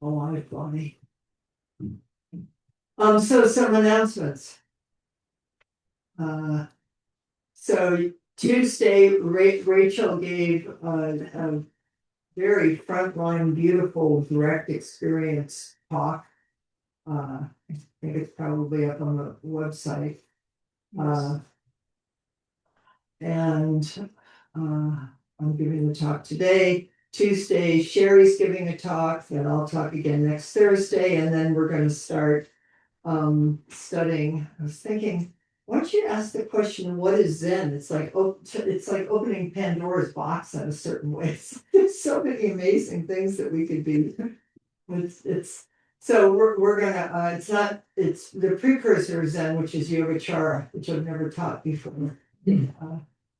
a lot of funny. So some announcements. So Tuesday, Rachel gave a very frontline, beautiful, direct experience talk. I think it's probably up on the website. And I'm giving the talk today. Tuesday, Sherry's giving a talk, and I'll talk again next Thursday, and then we're gonna start studying. I was thinking, why don't you ask the question, what is Zen? It's like, it's like opening Pandora's box in a certain way. There's so many amazing things that we could be. It's so we're gonna it's the precursor of Zen, which is Yogacara, which I've never taught before.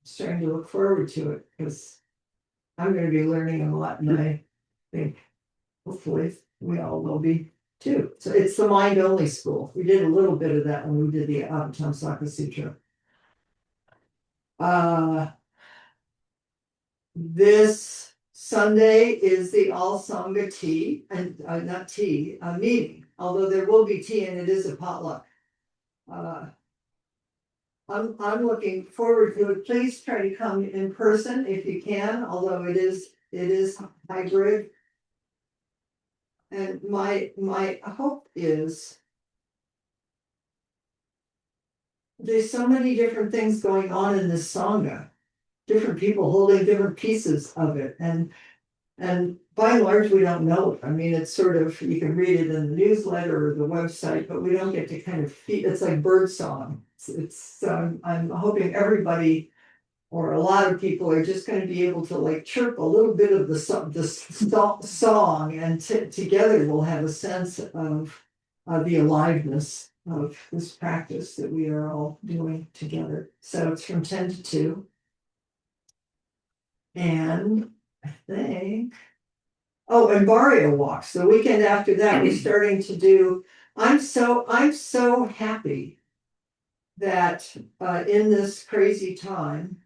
Starting to look forward to it because I'm gonna be learning a lot, and I think hopefully we all will be too. So it's the mind only school. We did a little bit of that when we did the Avatamsaka Sutra. This Sunday is the All Sangha tea and not tea, meeting, although there will be tea and it is a potluck. I'm looking forward to it. Please try to come in person if you can, although it is hybrid. And my hope is there's so many different things going on in this Sangha, different people holding different pieces of it. And by and large, we don't know it. I mean, it's sort of, you can read it in the newsletter or the website, but we don't get to kind of it's like bird song. So I'm hoping everybody or a lot of people are just going to be able to like chirp a little bit of the song, and together we'll have a sense of the aliveness of this practice that we are all doing together. So it's from 10 to 2. And I think, and Barrio walks. The weekend after that, we're starting to do. I'm so happy that in this crazy time,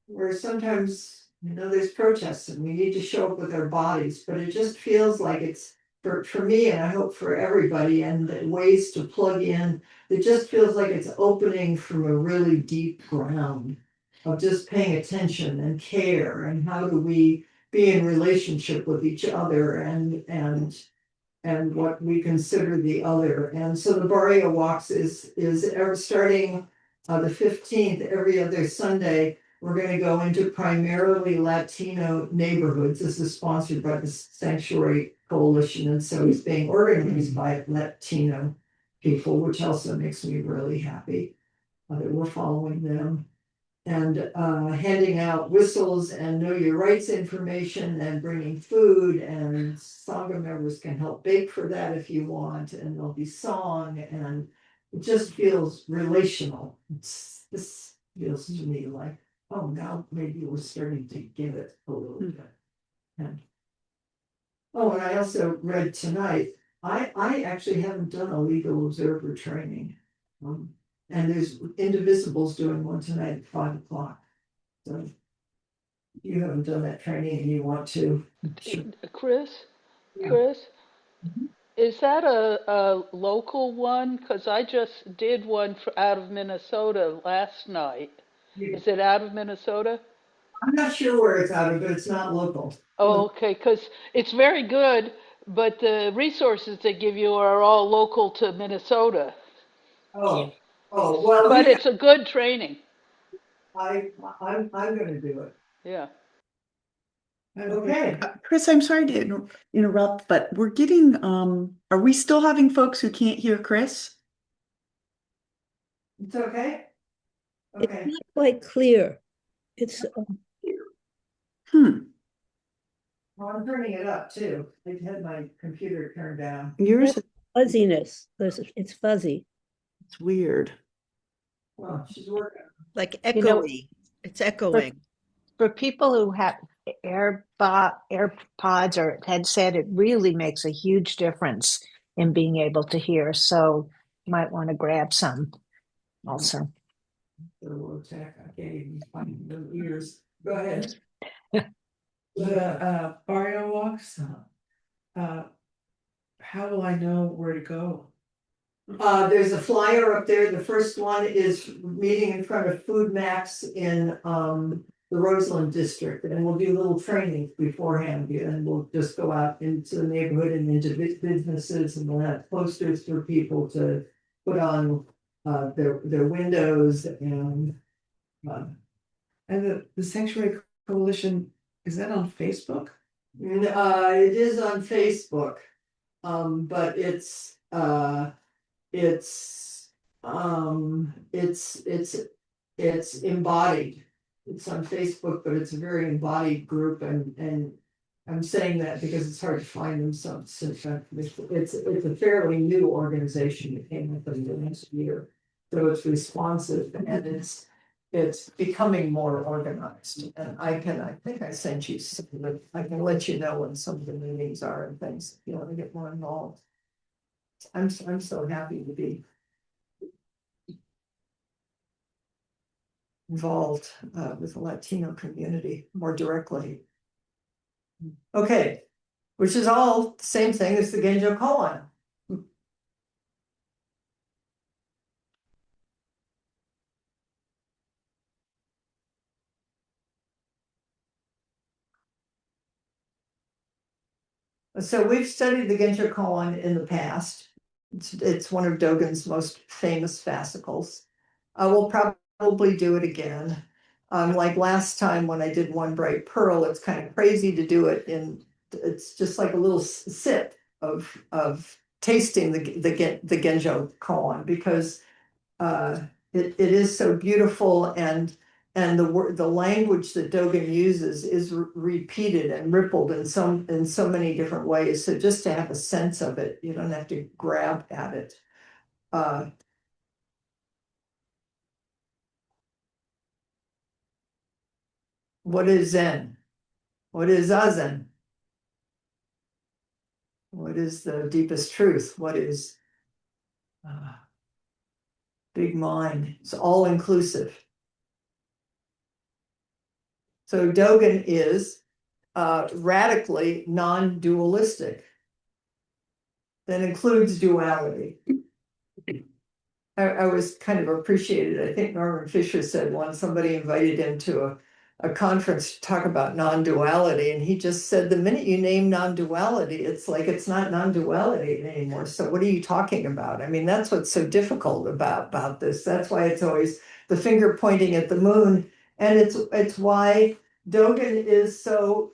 where sometimes, there's protests and we need to show up with our bodies, but it just feels like it's for me, and I hope for everybody, and the ways to plug in, it just feels like it's opening from a really deep ground of just paying attention and care, and how do we be in relationship with each other and what we consider the other. And so the Barrio Walks is starting the 15th, every other Sunday. We're going to go into primarily Latino neighborhoods. This is sponsored by the Sanctuary Coalition, and so it's being organized by Latino people, which also makes me really happy that we're following them. And handing out whistles and know your rights information, and bringing food, and Sangha members can help bake for that if you want, and there'll be song, and it just feels relational. This feels to me like, oh, now maybe we're starting to get it a little bit. And I also read tonight, I actually haven't done a legal observer training. And there's Indivisibles doing one tonight at 5:00. So you haven't done that training and you want to. Chris, Yeah. Chris, Mhm. is that a local one? Because I just did one out of Minnesota last night. Is it out of Minnesota? I'm not sure where it's out of, but it's not local. Oh, okay, because it's very good, but the resources they give you are all local to Minnesota. Oh, well, But it's a good training. I'm gonna do it. Yeah. Okay. Chris, I'm sorry to interrupt, but we're getting, are we still having folks who can't hear Chris? It's okay? It's Okay. not quite clear. It's Well, I'm turning it up too. I've had my computer turned down. Yours, fuzziness. It's fuzzy. it's weird. Well, she's working. Like You know, echoey. It's echoing. for people who have AirPods or headset, it really makes a huge difference in being able to hear. So you might want to grab some also. They're low tech. I can't even find their ears. Go ahead. The Barrio Walk Hoxha, how will I know where to go? There's a flyer up there. The first one is meeting in front of Food Max in the Roseland district, and we'll do little trainings beforehand, and we'll just go out into the neighborhood and into businesses, and we'll have posters for people to put on their windows and And the Sanctuary Coalition, is that on Facebook? it is on Facebook. But it's embodied. It's on Facebook, but it's a very embodied group, and I'm saying that because it's hard to find them since it's a fairly new organization that came up in the last year. So it's responsive and it's becoming more organized, and I think I sent you something. I can let you know when some of the meetings are and things, if you want to get more involved. I'm so happy to be involved with the Latino community more directly. Okay, which is all the same thing as the Genjo Koan. So we've studied the Genjo Koan in the past. It's one of Dogen's most famous fascicles. We'll probably do it again. Like last time when I did One Bright Pearl, it's kind of crazy to do it it's just like a little sip of tasting the Genjo Koan, because it is so beautiful, and the language that Dogen uses is repeated and rippled in so many different ways. So just to have a sense of it, you don't have to grab at it. What is Zen? What is Zazen? What is the deepest truth? What is big mind? It's all inclusive. So Dogen is radically non-dualistic. That includes duality. I was kind of appreciated. I think Norman Fisher said once somebody invited him to a conference to talk about non-duality, and he just said, the minute you name non-duality, it's like it's not non-duality anymore. So what are you talking about? I mean, that's what's so difficult about this. That's why it's always the finger pointing at the moon, and it's why Dogen is so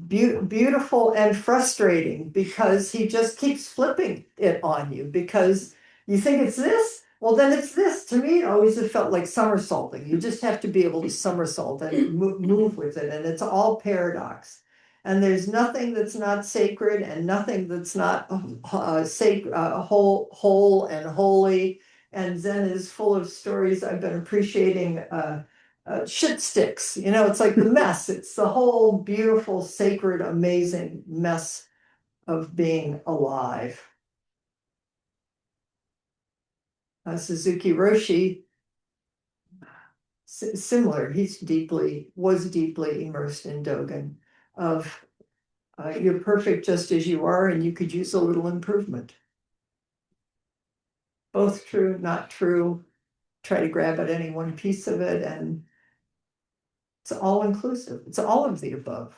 beautiful and frustrating, because he just keeps flipping it on you, because you think it's this, well, then it's this. To me, it always have felt like somersaulting. You just have to be able to somersault and move with it, and it's all paradox. And there's nothing that's not sacred, and nothing that's not whole and holy. And Zen is full of stories. I've been appreciating shit sticks. You know, it's like the mess. It's the whole beautiful, sacred, amazing mess of being alive. Suzuki Roshi, similar. He's was deeply immersed in Dogen. Of you're perfect just as you are, and you could use a little improvement. Both true, not true. Try to grab at any one piece of it, and it's all inclusive. It's all of the above.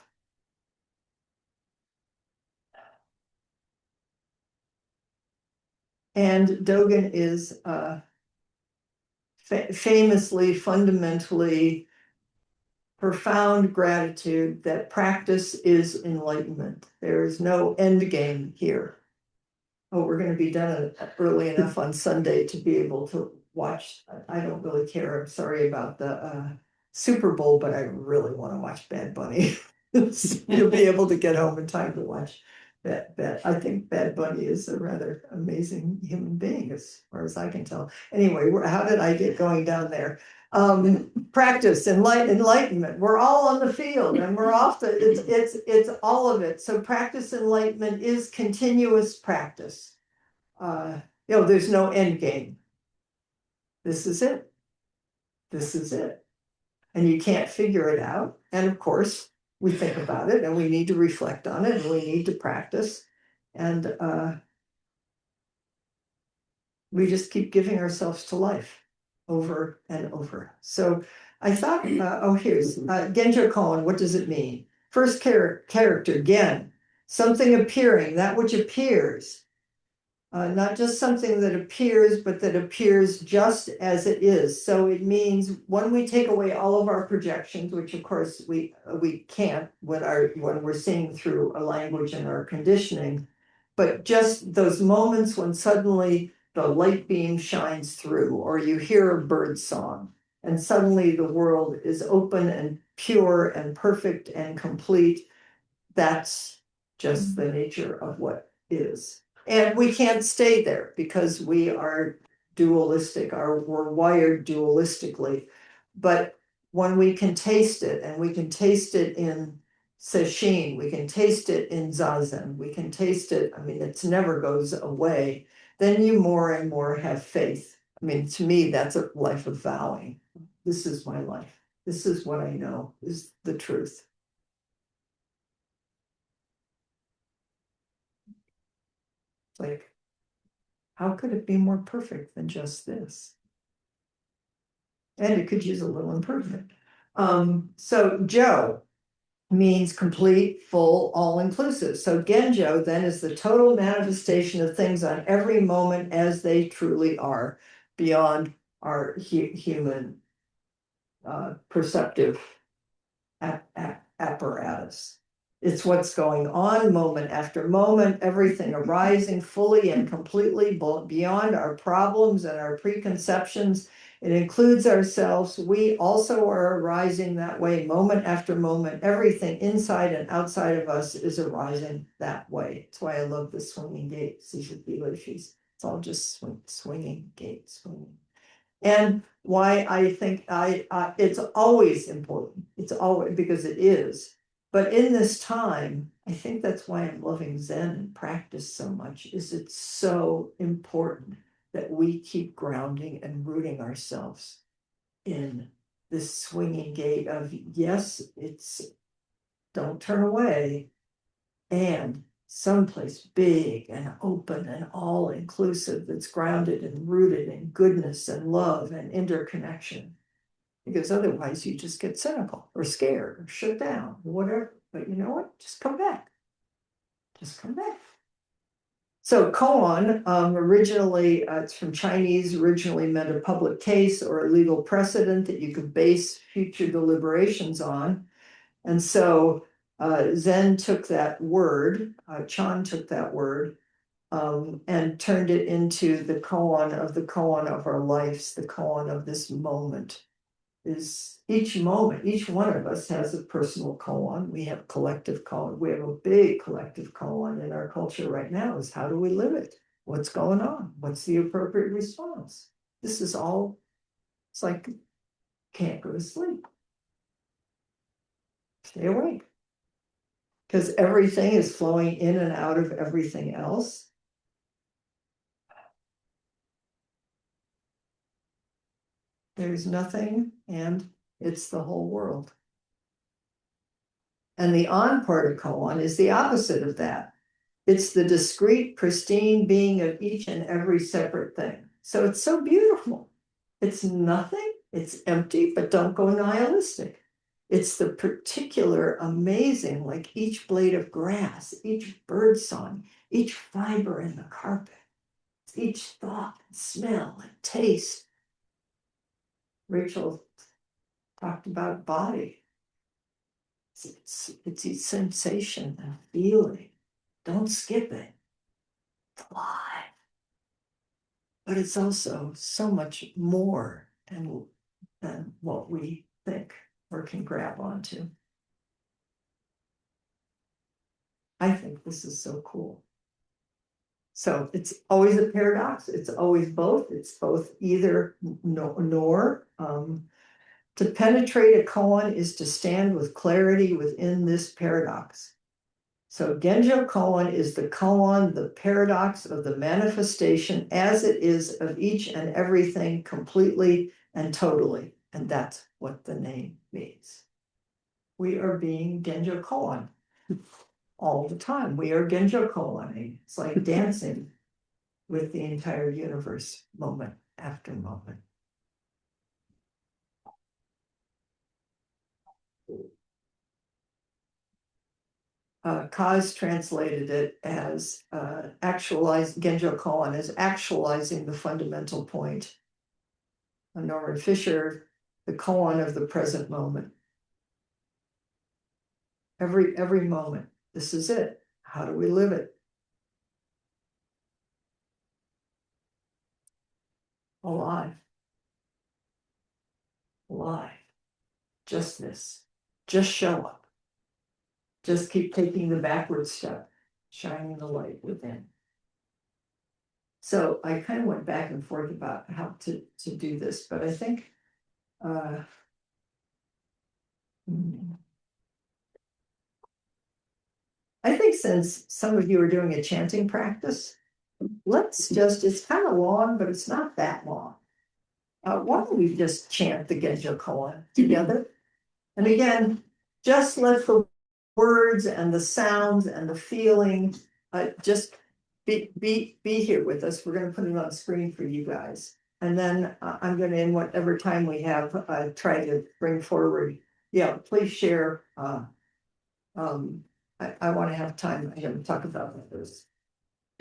And Dogen is famously, fundamentally, profound gratitude that practice is enlightenment. There is no end game here. Oh, we're going to be done early enough on Sunday to be able to watch. I don't really care. I'm sorry about the Super Bowl, but I really want to watch Bad Bunny. You'll be able to get home in time to watch that. I think Bad Bunny is a rather amazing human being, as far as I can tell. Anyway, how did I get going down there? Practice and enlightenment. We're all on the field, and we're off it's all of it. So practice enlightenment is continuous practice. There's no end game. This is it. This is it. And you can't figure it out. And of course, we think about it and we need to reflect on it and we need to practice. And we just keep giving ourselves to life over and over. So I thought, here's Genjo koan. What does it mean? First character, gen, something appearing, that which appears. Not just something that appears, but that appears just as it is. So it means when we take away all of our projections, which of course we can't when we're seeing through a language and our conditioning, but just those moments when suddenly the light beam shines through, or you hear a bird song, and suddenly the world is open and pure and perfect and complete. That's just the nature of what is. And we can't stay there because we are dualistic, we're wired dualistically. But when we can taste it, and we can taste it in sesshin, we can taste it in zazen, we can taste it, I mean, it never goes away, then you more and more have faith. I mean, to me, that's a life of vowing. This is my life. This is what I know is the truth. Like, how could it be more perfect than just this? And it could use a little improvement. So Jo means complete, full, all-inclusive. So Genjo then is the total manifestation of things on every moment as they truly are, beyond our human perceptive apparatus. It's what's going on moment after moment, everything arising fully and completely beyond our problems and our preconceptions. It includes ourselves. We also are arising that way moment after moment. Everything inside and outside of us is arising that way. That's why I love the swinging gate. It's all just swinging gate, swinging. And why I think it's always important. It's always, because it is. But in this time, I think that's why I'm loving Zen and practice so much, is it's so important that we keep grounding and rooting ourselves in this swinging gate of, yes, it's don't turn away, and someplace big and open and all inclusive that's grounded and rooted in goodness and love and interconnection. Because otherwise you just get cynical or scared or shut down or whatever. But you know what? Just come back. Just come back. So koan, originally, it's from Chinese, originally meant a public case or a legal precedent that you could base future deliberations on. And so Zen took that word, Chan took that word, and turned it into the koan of our lives, the koan of this moment. Is each moment, each one of us has a personal koan. We have collective koan. We have a big collective koan in our culture right now. Is how do we live it? What's going on? What's the appropriate response? This is all, it's like, can't go to sleep. Stay awake. Because everything is flowing in and out of everything else. There's nothing, and it's the whole world. And the on part of koan is the opposite of that. It's the discrete, pristine being of each and every separate thing. So it's so beautiful. It's nothing, it's empty, but don't go nihilistic. It's the particular amazing, like each blade of grass, each bird song, each fiber in the carpet, each thought and smell and taste. Rachel talked about body. It's each sensation and feeling. Don't skip it. It's alive. But it's also so much more than what we think or can grab onto. I think this is so cool. So it's always a paradox. It's always both. It's both either nor. To penetrate a koan is to stand with clarity within this paradox. So Genjo koan is the koan, the paradox of the manifestation as it is of each and everything completely and totally. And that's what the name means. we are being Genjo koan. All the time, we are Genjo koan. It's like dancing with the entire universe, moment after moment. Kaz translated it as Genjo koan as actualizing the fundamental point. And Norman Fisher, the koan of the present moment. Every moment, this is it. How do we live it? Alive. Alive. Just this. Just show up. Just keep taking the backward step, shining the light within. So I kind of went back and forth about how to do this, but I think since some of you are doing a chanting practice, it's kind of long, but it's not that long. Why don't we just chant the Genjo koan together? And again, just let the words and the sounds and the feeling just be here with us. We're going to put it on screen for you guys. And then I'm going to, in whatever time we have, try to bring forward. Yeah, please share. I want to have time to talk about this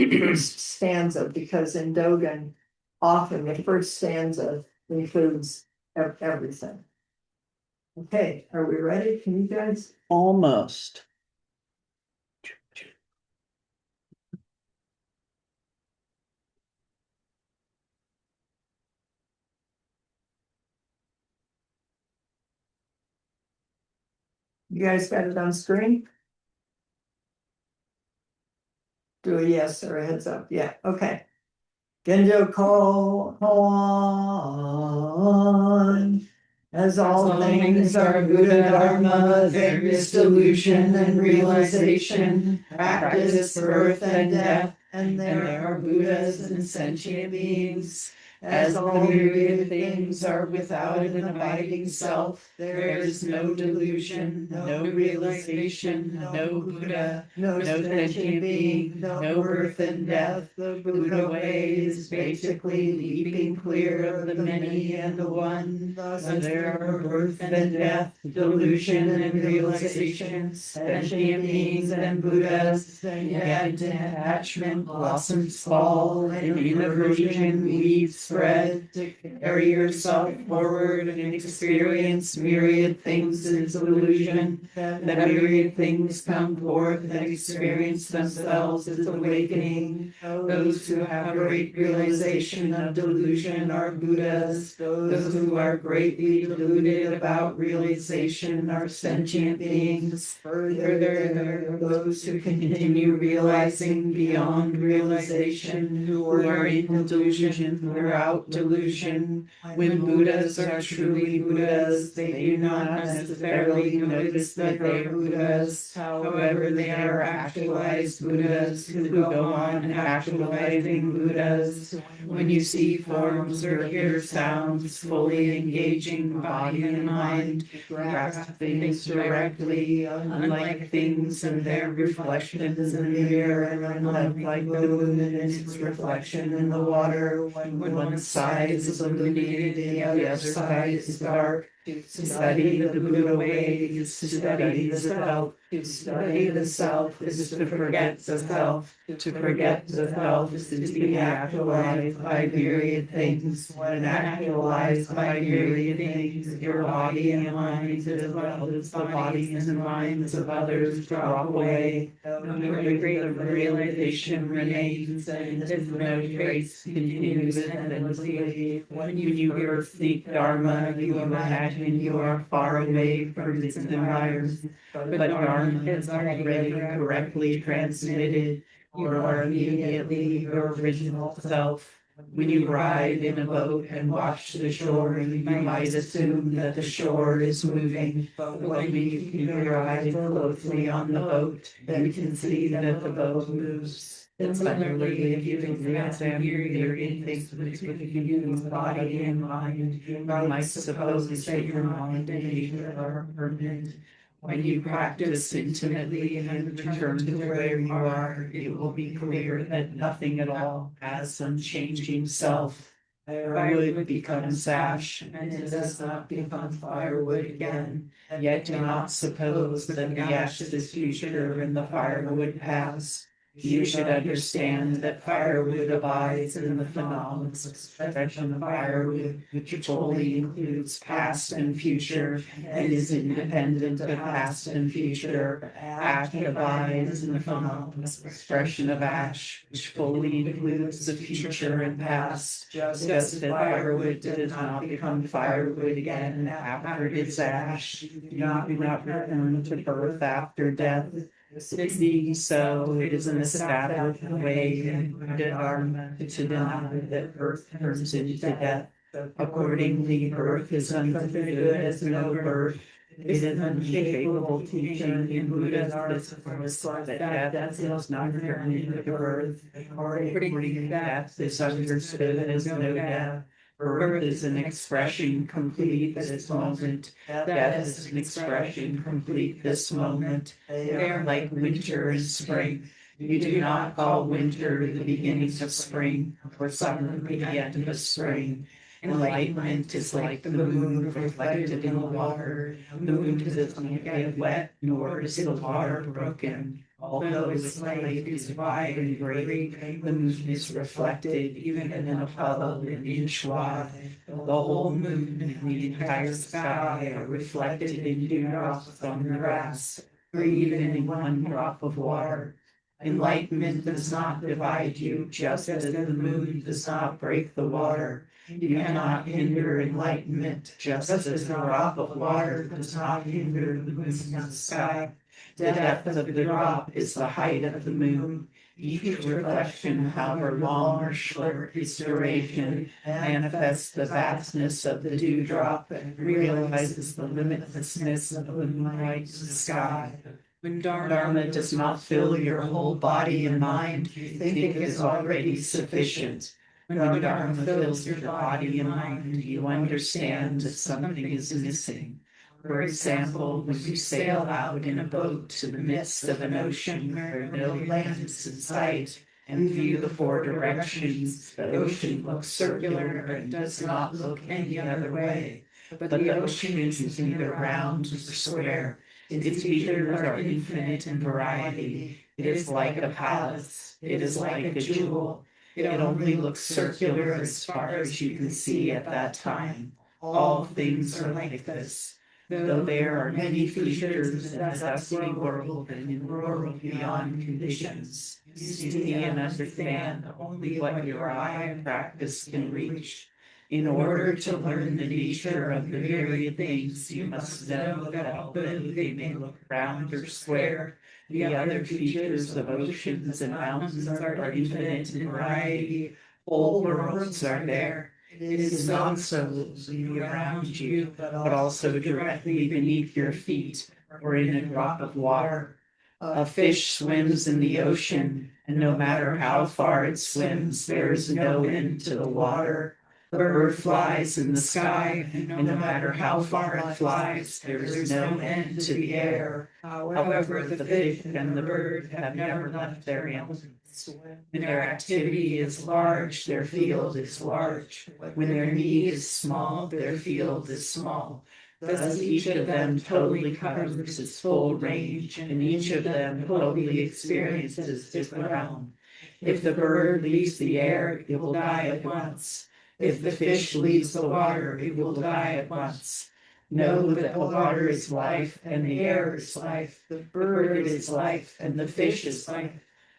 first stanza, because in Dogen, often the first stanza includes everything. Okay, are we ready? Can you guys? Almost. You guys got it on screen? Do a yes or a heads up. Yeah, okay. Genjo koan. As all things are Buddha Dharma, there is delusion and realization, practice, birth and death, and there are Buddhas and sentient beings. As all myriad things are without an abiding self, there is no delusion, no realization, no Buddha, no sentient being, no birth and death. The Buddha way is basically leaping clear of the many and the one. Thus there are birth and death, delusion and realization, sentient beings and Buddhas, and yet detachment blossoms fall, and inversion weeds spread. To carry yourself forward and experience myriad things is illusion. That myriad things come forth and experience themselves as awakening. Those who have great realization of delusion are Buddhas. Those who are greatly deluded about realization are sentient beings. Further, there are those who continue realizing beyond realization, who are in delusion throughout delusion. When Buddhas are truly Buddhas, they do not necessarily notice that they are Buddhas. However, they are actualized Buddhas who go on actualizing Buddhas. When you see forms or hear sounds fully engaging body and mind, grasp things directly, unlike things and their reflections in the mirror, and like the moon and its reflection in the water. When one side is illuminated, the other side is dark. To study the Buddha way is to study the self. To study the self is to forget the self. To forget the self is to be actualized by myriad things. When actualized by myriad things, your body and mind, as well as the bodies and minds of others, drop away. No degree of realization remains, and if no trace continues endlessly. When you hear speak Dharma, you imagine you are far away from its environs, but Dharma is already correctly transmitted. You are immediately your original self. When you ride in a boat and watch the shore, you might assume that the shore is moving, but when you keep your eyes closely on the boat, you can see that the boat moves. Similarly, if you examine your things within your body and mind, you might suppose that your mind and nature are permanent. When you practice intimately and return to where you are, it will be clear that nothing at all has unchanging self. Firewood becomes ash, and it does not become firewood again. Yet do not suppose that the ash is future and the firewood past. You should understand that firewood abides in the phenomenal expression of firewood, which fully includes past and future, and is independent of past and future. Ash abides in the phenomenal expression of ash, which fully includes the future and past, just as that firewood does not become firewood again after it is ash. Do not return to birth after death. Being so, it is an established way in Buddha Dharma to deny that birth turns into death. Accordingly, birth is understood as no birth. It is unshakable teaching in Buddha's discourse that death does not turn into birth. Accordingly, death is understood as no death. Birth is an expression complete this moment. Death is an expression complete this moment. They are like winter and spring. You do not call winter the beginning of spring, or summer the end of spring. Enlightenment is like the moon reflected in the water. The moon does not get wet, nor is the water broken. Although its light is wide and great, the moon is reflected even in a puddle an inch wide. The whole moon and the entire sky are reflected in dewdrops on the grass, or even in one drop of water. Enlightenment does not divide you, just as the moon does not break the water. You cannot hinder enlightenment, just as a drop of water does not hinder the moon in the sky. The depth of the drop is the height of the moon. Each reflection, however long or short its duration, manifests the vastness of the dewdrop and realizes the limitlessness of the moonlight in the sky. When Dharma does not fill your whole body and mind, you think it is already sufficient. When Dharma fills your body and mind, you understand that something is missing. For example, when you sail out in a boat to the midst of an ocean where no land is in sight, and view the four directions, the ocean looks circular and does not look any other way. But the ocean is neither round nor square. Its features are infinite in variety. It is like a palace. It is like a jewel. It only looks circular as far as you can see at that time. All things are like this. Though there are many features in the dusty world and in the world beyond conditions, you see and understand only what your eye and practice can reach. In order to learn the nature of the myriad things, you must know that although they may look round or square, the other features of oceans and mountains are infinite in variety. Whole worlds are there. It is not so only around you, but also directly beneath your feet, or in a drop of water. A fish swims in the ocean, and no matter how far it swims, there is no end to the water. The bird flies in the sky, and no matter how far it flies, there is no end to the air. However, the fish and the bird have never left their elements. When their activity is large, their field is large. When their need is small, their field is small. Thus each of them totally covers its full range, and each of them totally experiences its realm. If the bird leaves the air, it will die at once. If the fish leaves the water, it will die at once. Know that the water is life, and the air is life. The bird is life, and the fish is life.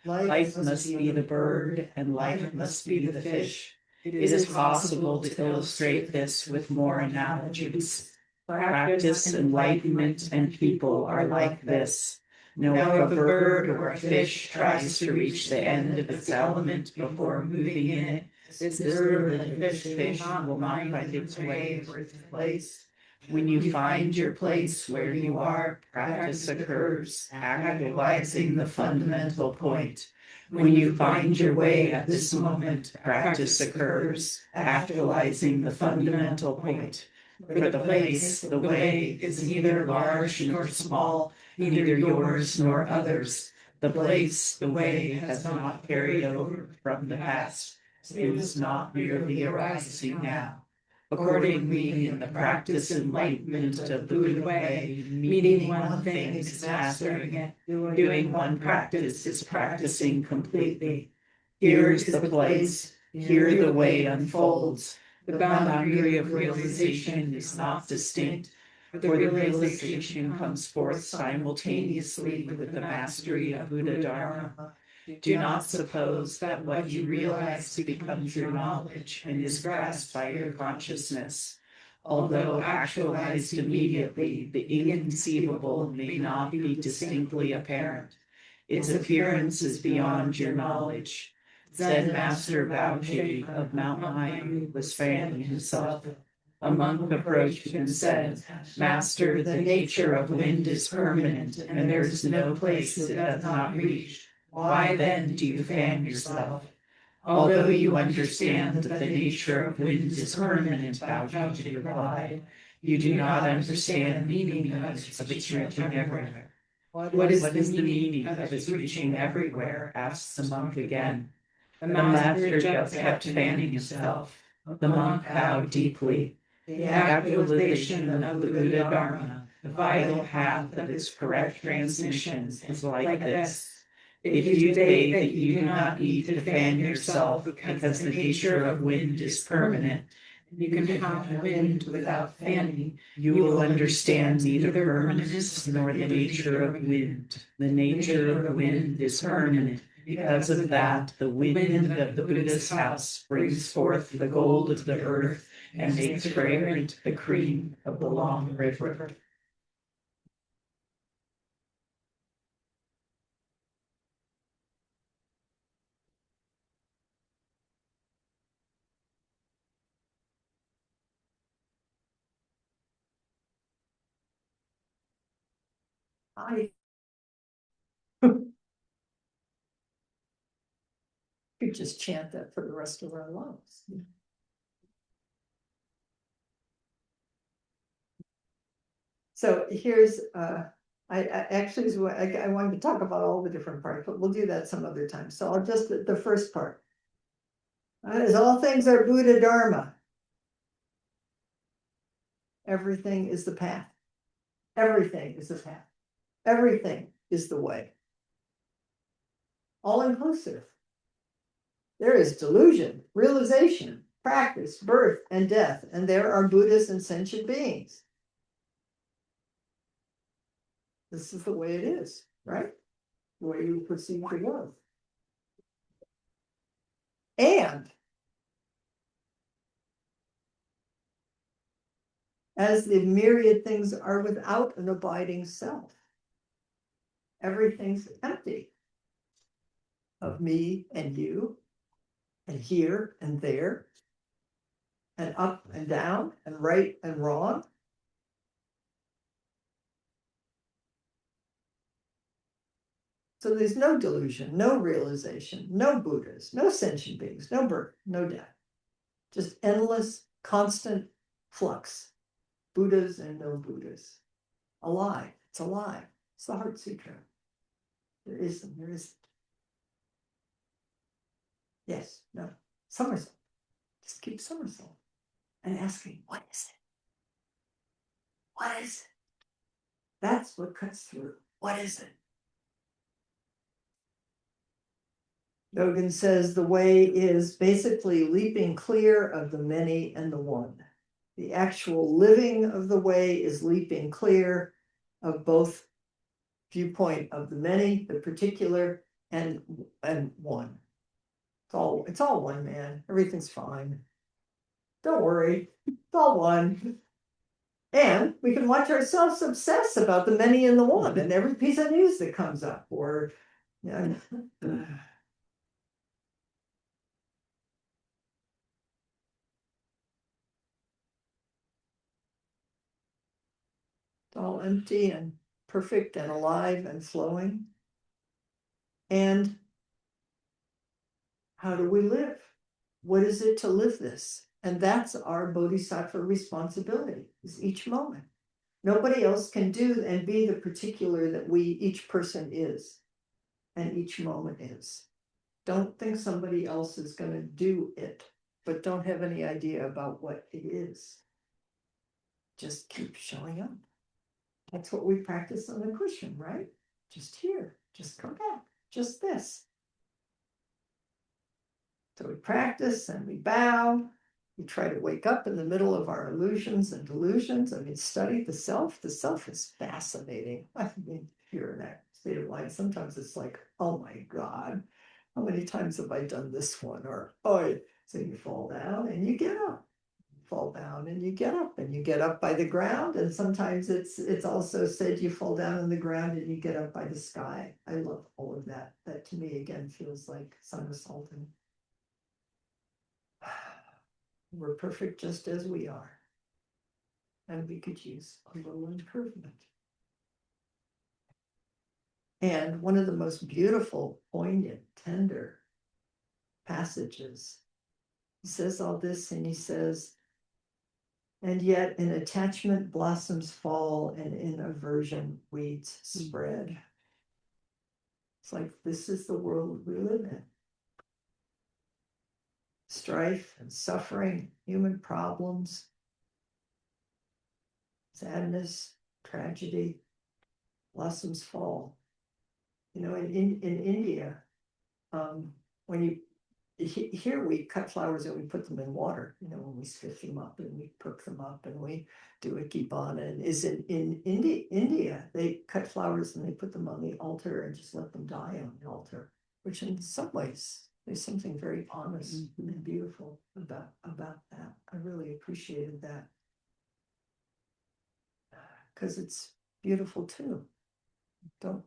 Life must be the bird, and life must be the fish. It is possible to illustrate this with more analogies. Practice, enlightenment, and people are like this. Now, if a bird or a fish tries to reach the end of its element before moving in it, this bird or fish will not find its way or its place. When you find your place where you are, practice occurs, actualizing the fundamental point. When you find your way at this moment, practice occurs, actualizing the fundamental point. For the place, the way, is neither large nor small, neither yours nor others. The place, the way, has not carried over from the past. It is not merely arising now. Accordingly, in the practice enlightenment of the Buddha way, meeting one thing is mastering it, doing one practice is practicing completely. Here is the place, here the way unfolds. The boundary of realization is not distinct, for the realization comes forth simultaneously with the mastery of Buddha Dharma. Do not suppose that what you realize becomes your knowledge and is grasped by your consciousness. Although actualized immediately, the inconceivable may not be distinctly apparent. Its appearance is beyond your knowledge. Zen Master Baoji of Mount Mayu was fanning himself. A monk approached and said, "Master, the nature of wind is permanent, and there is no place it does not reach. Why then do you fan yourself?" "Although you understand that the nature of wind is permanent," Baoji replied, "you do not understand the meaning of its reaching everywhere." What is the meaning of its reaching everywhere?" asked the monk again. The master just kept fanning himself. The monk bowed deeply. The actualization of the Buddha Dharma, the vital path of its correct transmission, is like this. If you say that you do not need to fan yourself because the nature of wind is permanent, you can have wind without fanning, you will understand neither permanence nor the nature of wind. The nature of wind is permanent. Because of that, the wind of the Buddha's house brings forth the gold of the earth and makes fragrant the cream of the long river. I could just chant that for the rest of our lives. So here's, I actually, I wanted to talk about all the different parts, but we'll do that some other time. So I'll just, the first part. As all things are Buddha Dharma. Everything is the path. Everything is the path. Everything is the way. All inclusive. There is delusion, realization, practice, birth, and death, and there are Buddhas and sentient beings. This is the way it is, right? The way you perceive the world. And as the myriad things are without an abiding self, everything's empty of me and you, and here and there, and up and down, and right and wrong. So there's no delusion, no realization, no Buddhas, no sentient beings, no birth, no death. Just endless, constant flux. Buddhas and no Buddhas. Alive. It's alive. It's the Heart Sutra. There isn't. Yes, no. Somersault. Just keep somersault. And asking, what is it? What is it? That's what cuts through. What is it? Dogen says the way is basically leaping clear of the many and the one. The actual living of the way is leaping clear of both viewpoint of the many, the particular, and one. It's all one, man. Everything's fine. Don't worry. It's all one. And we can watch ourselves obsess about the many and the one and every piece of news that comes up, or it's all empty and perfect and alive and flowing. And how do we live? What is it to live this? And that's our bodhisattva responsibility, is each moment. Nobody else can do and be the particular that each person is. And each moment is. Don't think somebody else is gonna do it, but don't have any idea about what it is. Just keep showing up. That's what we practice on the cushion, right? Just here, just come back, just this. So we practice and we bow. We try to wake up in the middle of our illusions and delusions. I mean, study the self. The self is fascinating. I mean, if you're in that state of mind, sometimes it's like, oh my God, how many times have I done this one? Or, oh, so you fall down and you get up. Fall down and you get up, and you get up by the ground. And sometimes it's also said you fall down on the ground and you get up by the sky. I love all of that. That to me again feels like somersaulting. We're perfect just as we are. And we could use a little improvement. And one of the most beautiful, poignant, tender passages, he says all this and he says, and yet in attachment blossoms fall and in aversion weeds spread. It's like this is the world we live in. Strife and suffering, human problems, sadness, tragedy, blossoms fall. You know, in India, when you here we cut flowers and we put them in water, you know, when we spiff them up and we cook them up and we do a kipana. And in India, they cut flowers and they put them on the altar and just let them die on the altar, which in some ways there's something very honest and beautiful about that. I really appreciated that because it's beautiful too. Don't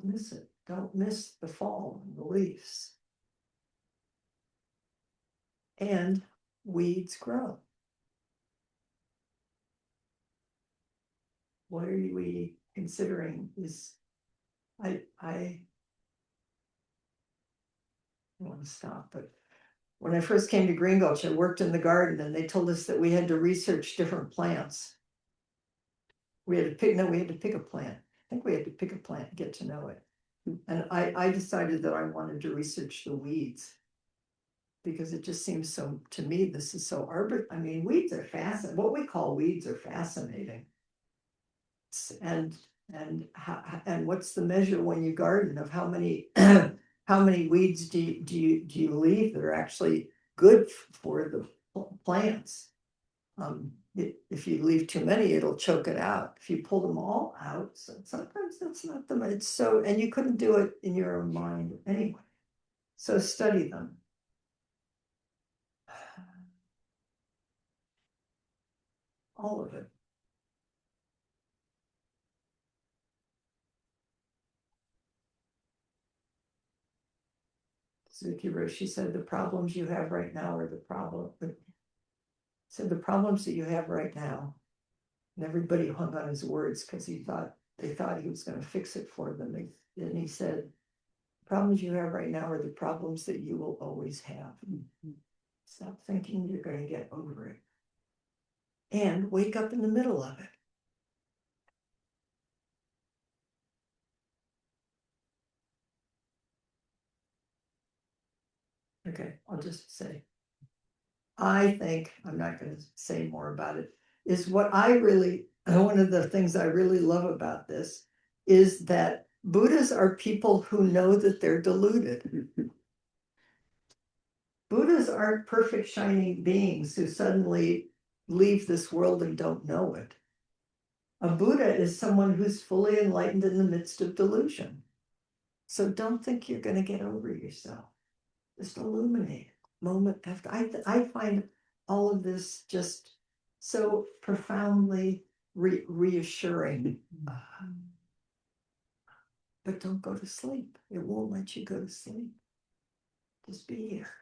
miss it. Don't miss the fall and the leaves. And weeds grow. What are we considering is, I want to stop, but when I first came to Green Gulch, I worked in the garden and they told us that we had to research different plants. We had to pick a plant. I think we had to pick a plant and get to know it. And I decided that I wanted to research the weeds. Because it just seems so, to me, this is so I mean, weeds are fascinating. What we call weeds are fascinating. And what's the measure when you garden of how many how many weeds do you leave that are actually good for the plants? If you leave too many, it'll choke it out. If you pull them all out, so sometimes that's not the it's so, and you couldn't do it in your own mind anyway. So study them. All of it. Suzuki Roshi said the problems you have right now are the problem. Said the problems that you have right now, and everybody hung on his words because they thought he was going to fix it for them. And he said, problems you have right now are the problems that you will always have. Stop thinking you're going to get over it. And wake up in the middle of it. Okay, I'll just say, I think, I'm not going to say more about it, is what one of the things I really love about this is that Buddhas are people who know that they're deluded. Buddhas aren't perfect shining beings who suddenly leave this world and don't know it. A Buddha is someone who's fully enlightened in the midst of delusion. So don't think you're going to get over yourself. Just illuminate it moment after. I find all of this just so profoundly reassuring. But don't go to sleep. It won't let you go to sleep. Just be here.